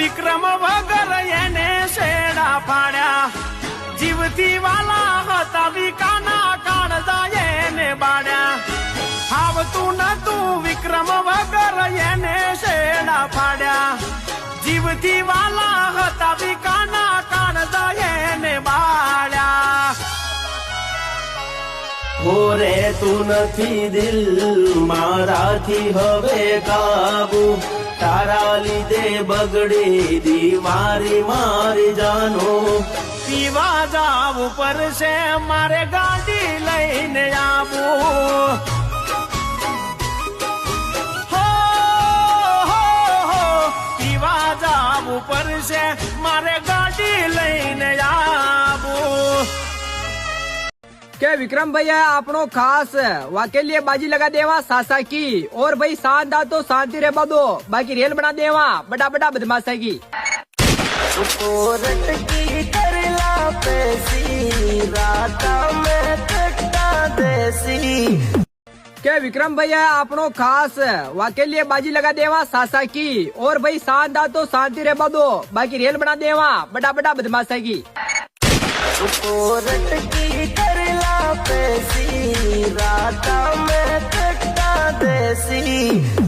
વિક્રમ વગર એને શેડા ફાડ્યા જીવથી વાલા હતા વિકાના કાળજા એને બાળ્યા આવતું નતું વિક્રમ વગર એને શેડા ફાડ્યા જીવથી વાલા હતા વિકાના કાળજા એને બાળ્યા ઓરે તું નથી દિલ મારાથી હવે કાબુ તારા લીધે બગડી દી મારી જાનો પીવા જાવું પડશે મારે ગાડી લઈને આવું પીવા જાવું પડશે મારે ગાડી લઈને આવું क्या विक्रम भैया आपनो खास वाके लिए बाजी लगा देवा सासा की और भाई शांत आ तो शांति रे दो बाकी रेल बना देवा बड़ा बड़ा बदमाशा की कोरट की करला पेसी राता में कट्टा देसी क्या विक्रम भैया आपनो खास वाके लिए बाजी लगा देवा सासा की और भाई शांत आ तो शांति रे दो बाकी रेल बना देवा बड़ा बड़ा बदमाशा की कोरट की करला पेसी राता में कट्टा देसी